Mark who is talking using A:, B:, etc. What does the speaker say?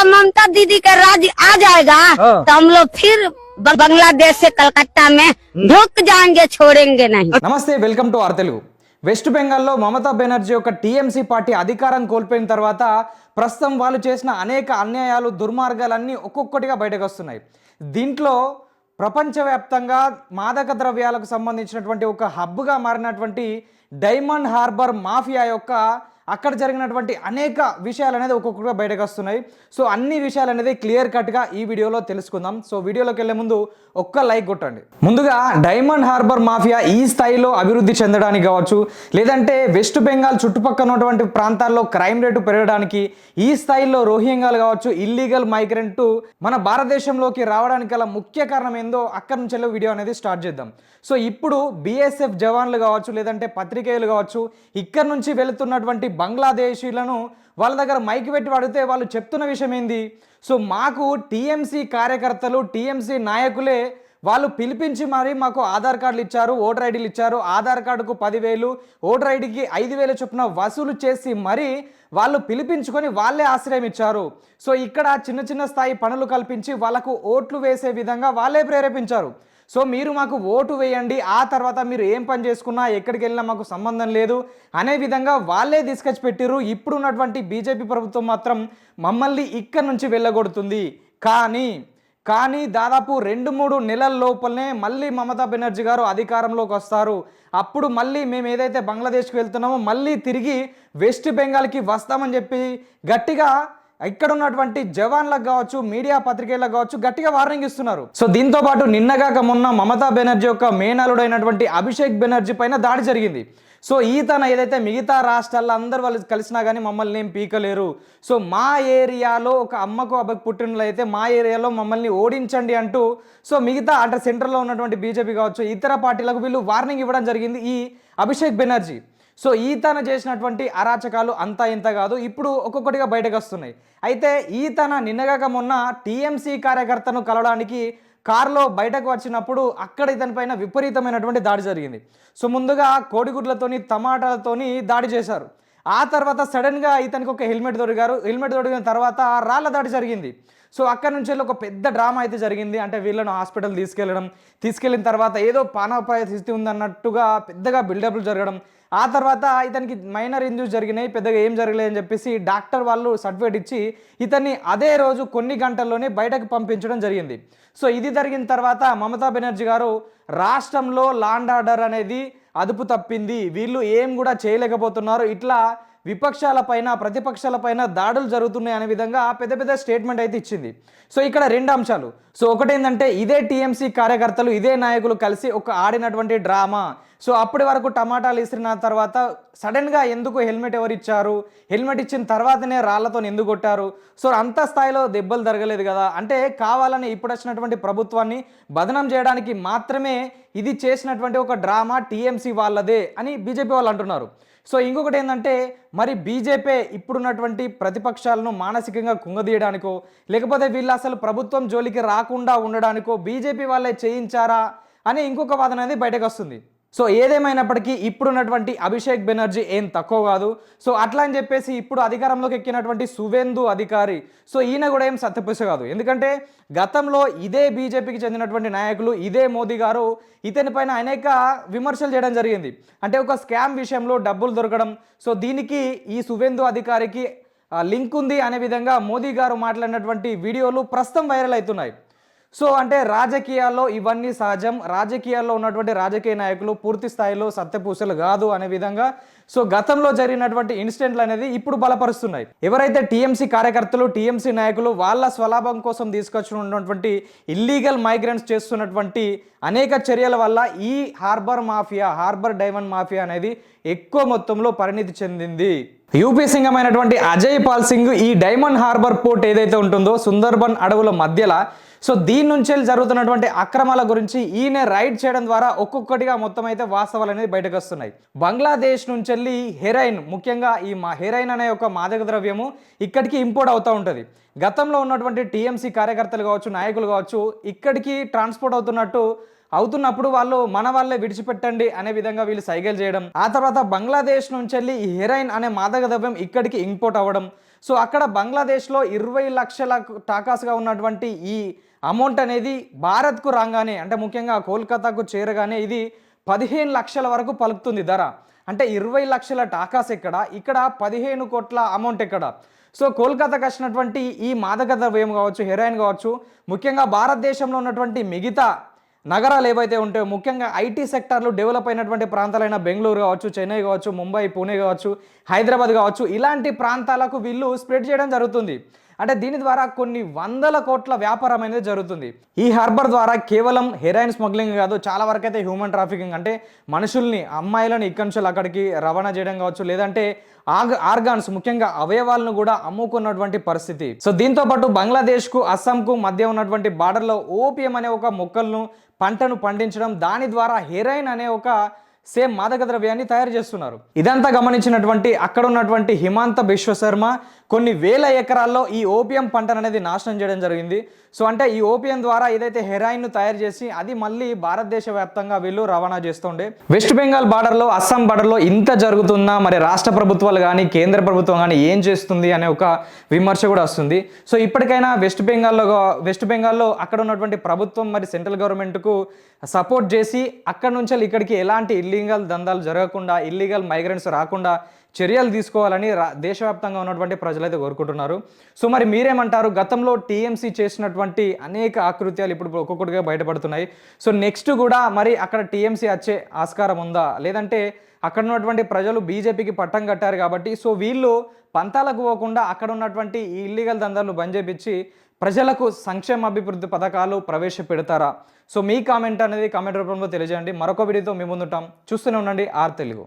A: ममता दीदी का राज आ जाएगा तो हम लोग फिर बांग्लादेश से कलकत्ता में ढुक जाएंगे, छोड़ेंगे नहीं।
B: నమస్తే, welcome to R Telugu. West బెంగాల్లో మమతా బెనర్జీ యొక్క టీఎంసీ పార్టీ అధికారం కోల్పోయిన తర్వాత ప్రస్తుతం వాళ్ళు చేసిన అనేక అన్యాయాలు, దుర్మార్గాలన్నీ ఒక్కొక్కటిగా బయటకు వస్తున్నాయి. దీంట్లో ప్రపంచవ్యాప్తంగా మాదక ద్రవ్యాలకు సంబంధించినటువంటి ఒక హబ్గా మారినటువంటి డైమండ్ హార్బర్ మాఫియా యొక్క అక్కడ జరిగినటువంటి అనేక విషయాలు అనేది ఒక్కొక్కటిగా బయటకు వస్తున్నాయి. సో అన్ని విషయాలు అనేది క్లియర్ కట్గా ఈ వీడియోలో తెలుసుకుందాం. సో వీడియోలోకి వెళ్ళే ముందు ఒక్క లైక్ కొట్టండి. ముందుగా డైమండ్ హార్బర్ మాఫియా ఈ స్థాయిలో అభివృద్ధి చెందడానికి కావచ్చు, లేదంటే వెస్ట్ బెంగాల్ చుట్టుపక్కల ఉన్నటువంటి ప్రాంతాల్లో క్రైమ్ రేటు పెరగడానికి, ఈ స్థాయిలో రోహింగ్యాలు కావచ్చు, ఇల్లీగల్ మైగ్రెంట్ మన భారతదేశంలోకి రావడానికి గల ముఖ్య కారణం ఏందో అక్కడి నుంచి వీడియో అనేది స్టార్ట్ చేద్దాం. సో ఇప్పుడు బీఎస్ఎఫ్ జవాన్లు కావచ్చు, లేదంటే పత్రికేయులు కావచ్చు, ఇక్కడ నుంచి వెళుతున్నటువంటి బంగ్లాదేశీలను వాళ్ళ దగ్గర మైక్ పెట్టి అడిగితే వాళ్ళు చెప్తున్న విషయం ఏంది? సో మాకు టీఎంసీ కార్యకర్తలు, టీఎంసీ నాయకులే వాళ్ళు పిలిపించి మరి మాకు ఆధార్ కార్డులు ఇచ్చారు, ఓటర్ ఐడీలు ఇచ్చారు. ఆధార్ కార్డుకు 10,000, ఓటర్ ఐడికి 5,000 చొప్పున వసూలు చేసి మరి వాళ్ళు పిలిపించుకొని వాళ్ళే ఆశ్రయం ఇచ్చారు. సో ఇక్కడ చిన్న చిన్న స్థాయి పనులు కల్పించి వాళ్ళకు ఓట్లు వేసే విధంగా వాళ్ళే ప్రేరేపించారు. సో మీరు మాకు ఓటు వేయండి, ఆ తర్వాత మీరు ఏం పని చేసుకున్నా ఎక్కడికి వెళ్ళినా మాకు సంబంధం లేదు అనే విధంగా వాళ్ళే తీసుకొచ్చి పెట్టిరు. ఇప్పుడు ఉన్నటువంటి బీజేపీ ప్రభుత్వం మాత్రం మమ్మల్ని ఇక్కడి నుంచి వెళ్ళగొడుతుంది. కానీ దాదాపు 2-3 నెలల లోపలనే మళ్ళీ మమతా బెనర్జీ గారు అధికారంలోకి వస్తారు. అప్పుడు మళ్ళీ మేము ఏదైతే బంగ్లాదేశ్కి వెళ్తున్నామో మళ్ళీ తిరిగి వెస్ట్ బెంగాల్కి వస్తామని చెప్పి గట్టిగా ఇక్కడ ఉన్నటువంటి జవాన్లకు కావచ్చు, మీడియా పత్రికలకు కావచ్చు గట్టిగా వార్నింగ్ ఇస్తున్నారు. సో దీంతో పాటు నిన్నగాక మొన్న మమతా బెనర్జీ యొక్క మేనలుడైనటువంటి అభిషేక్ బెనర్జీ పైన దాడి జరిగింది. సో ఈతన ఏదైతే మిగతా రాష్ట్రాల్లో అందరు వాళ్ళు కలిసినా కానీ మమ్మల్ని ఏం పీకలేరు, సో మా ఏరియాలో ఒక అమ్మకు అబ్బకు పుట్టినట్లయితే మా ఏరియాలో మమ్మల్ని ఓడించండి అంటూ సో మిగతా అంటే సెంట్రల్లో ఉన్నటువంటి బీజేపీ కావచ్చు, ఇతర పార్టీలకు వీళ్ళు వార్నింగ్ ఇవ్వడం జరిగింది ఈ అభిషేక్ బెనర్జీ. సో ఈతన చేసినటువంటి అరాచకాలు అంతా ఇంత కాదు, ఇప్పుడు ఒక్కొక్కటిగా బయటకు వస్తున్నాయి. అయితే ఈతన నిన్నగాక మొన్న టీఎంసీ కార్యకర్తను కలవడానికి కారులో బయటకు వచ్చినప్పుడు అక్కడ ఇతనిపైన విపరీతమైనటువంటి దాడి జరిగింది. సో ముందుగా కోడిగుడ్లతోని, టమాటాలతోని దాడి చేశారు. ఆ తర్వాత సడన్గా ఇతనికి ఒక హెల్మెట్ దొరికిన తర్వాత రాళ్ళ దాడి జరిగింది. సో అక్కడి నుంచి ఒక పెద్ద డ్రామా అయితే జరిగింది. అంటే వీళ్ళను హాస్పిటల్ తీసుకెళ్ళిన తర్వాత ఏదో ప్రాణాపాయ స్థితి ఉందన్నట్టుగా పెద్దగా బిల్డప్లు జరగడం. ఆ తర్వాత ఇతనికి మైనర్ ఇంజూరీస్ జరిగినాయి, పెద్దగా ఏం జరగలేదని చెప్పేసి డాక్టర్ వాళ్ళు సర్టిఫికేట్ ఇచ్చి ఇతన్ని అదే రోజు కొన్ని గంటల్లోనే బయటకు పంపించడం జరిగింది. సో ఇది జరిగిన తర్వాత మమతా బెనర్జీ గారు రాష్ట్రంలో లాండ్ ఆర్డర్ అనేది అదుపు తప్పింది, వీళ్ళు ఏం కూడా చేయలేకపోతున్నారు, ఇట్లా విపక్షాలపైన ప్రతిపక్షాలపైన దాడులు జరుగుతున్నాయి అనే విధంగా పెద్ద స్టేట్మెంట్ అయితే ఇచ్చింది. సో ఇక్కడ 2 అంశాలు. సో ఒకటేంటంటే ఇదే టీఎంసీ కార్యకర్తలు, ఇదే నాయకులు కలిసి ఒక ఆడినటువంటి డ్రామా. సో అప్పటి వరకు టమాటాలు ఇసిన తర్వాత సడన్గా ఎందుకు హెల్మెట్ ఎవరు ఇచ్చారు, హెల్మెట్ ఇచ్చిన తర్వాతనే రాళ్లతో ఎందుకు కొట్టారు, సో అంత స్థాయిలో దెబ్బలు జరగలేదు కదా, అంటే కావాలని ఇప్పుడు వచ్చినటువంటి ప్రభుత్వాన్ని బదనం చేయడానికి మాత్రమే ఇది చేసినటువంటి ఒక డ్రామా టీఎంసీ వాళ్ళదే అని బీజేపీ వాళ్ళు అంటున్నారు. సో ఇంకొకటి ఏంటంటే మరి బీజేపీ ఇప్పుడున్నటువంటి ప్రతిపక్షాలను మానసికంగా కుంగదీయడానికో, లేకపోతే వీళ్ళు అసలు ప్రభుత్వం జోలికి రాకుండా ఉండడానికో బీజేపీ వాళ్ళే చేయించారా అని ఇంకొక వాదన అనేది బయటకు వస్తుంది. సో ఏదేమైనప్పటికీ ఇప్పుడున్నటువంటి అభిషేక్ బెనర్జీ ఏం తక్కువ కాదు. సో అట్లా అని చెప్పేసి ఇప్పుడు అధికారంలోకి ఎక్కినటువంటి సువేందు అధికారి, సో ఈయన కూడా ఏం సత్యపురుష కాదు. ఎందుకంటే గతంలో ఇదే బీజేపీకి చెందినటువంటి నాయకులు, ఇదే మోదీ గారు ఇతనిపైన అనేక విమర్శలు చేయడం జరిగింది. అంటే ఒక స్కామ్ విషయంలో డబ్బులు దొరకడం, సో దీనికి ఈ సువేందు అధికారికి లింక్ ఉంది అనే విధంగా మోదీ గారు మాట్లాడినటువంటి వీడియోలు ప్రస్తుతం వైరల్ అవుతున్నాయి. సో అంటే రాజకీయాల్లో ఇవన్నీ సహజం, రాజకీయాల్లో ఉన్నటువంటి రాజకీయ నాయకులు పూర్తి స్థాయిలో సత్యపూసలు కాదు అనే విధంగా సో గతంలో జరిగినటువంటి ఇన్సిడెంట్లు అనేది ఇప్పుడు బలపరుస్తున్నాయి. ఎవరైతే టీఎంసీ కార్యకర్తలు, టీఎంసీ నాయకులు వాళ్ళ స్వలాభం కోసం తీసుకొచ్చినటువంటి ఇల్లీగల్ మైగ్రెంట్స్ చేస్తున్నటువంటి అనేక చర్యల వల్ల ఈ హార్బర్ డైమండ్ మాఫియా అనేది ఎక్కువ మొత్తంలో పరిణితి చెందింది. యూపీ సింగమైనటువంటి అజయ్ పాల్ సింగ్ ఈ డైమండ్ హార్బర్ పోర్ట్ ఏదైతే ఉంటుందో సుందర్బన్ అడవుల మధ్యలో, సో దీని నుంచి జరుగుతున్నటువంటి అక్రమాల గురించి ఈయన రైడ్ చేయడం ద్వారా ఒక్కొక్కటిగా మొత్తం అయితే వాస్తవాలు అనేది బయటకు వస్తున్నాయి. బంగ్లాదేశ్ నుంచి వెళ్ళి హెరాయిన్, ముఖ్యంగా ఈ హెరాయిన్ అనే ఒక మాదక ద్రవ్యము ఇక్కడికి ఇంపోర్ట్ అవుతూ ఉంటుంది. గతంలో ఉన్నటువంటి టీఎంసీ కార్యకర్తలు కావచ్చు, నాయకులు కావచ్చు, ఇక్కడికి ట్రాన్స్పోర్ట్ అవుతున్నప్పుడు వాళ్ళు మన వాళ్ళే విడిచిపెట్టండి అనే విధంగా వీళ్ళు సైగలు చేయడం. ఆ తర్వాత బంగ్లాదేశ్ నుంచి వెళ్ళి ఈ హెరాయిన్ అనే మాదక ద్రవ్యం ఇక్కడికి ఇంపోర్ట్ అవ్వడం. సో అక్కడ బంగ్లాదేశ్లో 20 లక్షల టాకాస్గా ఉన్నటువంటి ఈ అమౌంట్ అనేది భారత్కు రాగానే, అంటే ముఖ్యంగా కోల్కతాకు చేరగానే ఇది 15 లక్షల వరకు పలుకుతుంది ధర. అంటే 20 లక్షల టాకాస్ ఇక్కడ 15 కోట్ల అమౌంట్ ఎక్కడ. సో కోల్కతాకు వచ్చినటువంటి ఈ మాదక ద్రవ్యం కావచ్చు, హెరాయిన్ కావచ్చు, ముఖ్యంగా భారతదేశంలో ఉన్నటువంటి మిగతా నగరాలు ఏవైతే ఉంటాయో, ముఖ్యంగా ఐటీ సెక్టార్లు డెవలప్ అయినటువంటి ప్రాంతాలైన బెంగళూరు కావచ్చు, చెన్నై కావచ్చు, ముంబై, పూణే కావచ్చు, హైదరాబాద్ కావచ్చు, ఇలాంటి ప్రాంతాలకు వీళ్ళు స్ప్రెడ్ చేయడం జరుగుతుంది. అంటే దీని ద్వారా కొన్ని వందల కోట్ల వ్యాపారం అనేది జరుగుతుంది. ఈ హార్బర్ ద్వారా కేవలం హెరాయిన్ స్మగ్లింగ్ కాదు, చాలా వరకు అయితే హ్యూమన్ ట్రాఫికింగ్, అంటే మనుషుల్ని, అమ్మాయిలను ఇక్కడి నుంచి అక్కడికి రవాణా చేయడం కావచ్చు, లేదంటే ఆర్గాన్స్, ముఖ్యంగా అవయవాలను కూడా అమ్ముకున్నటువంటి పరిస్థితి. సో దీంతో పాటు బంగ్లాదేశ్కు, అస్సాంకు మధ్య ఉన్నటువంటి బార్డర్లో ఓపియం అనే ఒక మొక్కలను, పంటను పండించడం, దాని ద్వారా హెరాయిన్ అనే ఒక సేమ్ మాదక ద్రవ్యాన్ని తయారు చేస్తున్నారు. ఇదంతా గమనించినటువంటి అక్కడ ఉన్నటువంటి హిమాంత బిశ్వ శర్మ కొన్ని వేల ఎకరాల్లో ఈ ఓపియం పంటను అనేది నాశనం చేయడం జరిగింది. సో అంటే ఈ ఓపియం ద్వారా ఏదైతే హెరాయిన్ను తయారు చేసి అది మళ్ళీ భారతదేశ వ్యాప్తంగా వీళ్ళు రవాణా చేస్తుండే. వెస్ట్ బెంగాల్ బార్డర్లో, అస్సాం బార్డర్లో ఇంత జరుగుతున్నా మరి రాష్ట్ర ప్రభుత్వాలు కానీ, కేంద్ర ప్రభుత్వం కానీ ఏం చేస్తుంది అనే ఒక విమర్శ కూడా వస్తుంది. సో ఇప్పటికైనా వెస్ట్ బెంగాల్లో అక్కడ ఉన్నటువంటి ప్రభుత్వం మరి సెంట్రల్ గవర్నమెంట్కు సపోర్ట్ చేసి అక్కడ నుంచి ఇక్కడికి ఎలాంటి ఇల్లీగల్ దందాలు జరగకుండా, ఇల్లీగల్ మైగ్రెంట్స్ రాకుండా చర్యలు తీసుకోవాలని దేశవ్యాప్తంగా ఉన్నటువంటి ప్రజలైతే కోరుకుంటున్నారు. సో మరి మీరేమంటారు? గతంలో టీఎంసీ చేసినటువంటి అనేక ఆకృత్యాలు ఇప్పుడు ఒక్కొక్కటిగా బయటపడుతున్నాయి. సో నెక్స్ట్ కూడా మరి అక్కడ టీఎంసీ వచ్చే ఆస్కారం ఉందా, లేదంటే అక్కడ ఉన్నటువంటి ప్రజలు బీజేపీకి పట్టం కట్టారు కాబట్టి సో వీళ్ళు పంతాలకు పోకుండా అక్కడ ఉన్నటువంటి ఈ ఇల్లీగల్ దందాలు బంద్ చేపించి ప్రజలకు సంక్షేమ అభివృద్ధి పథకాలు ప్రవేశపెడతారా? సో మీ కామెంట్ అనేది కామెంట్ రూపంలో తెలియజేయండి. మరొక వీడియోతో మీ ముందుంటాం. చూస్తూనే ఉండండి ఆర్ తెలుగు.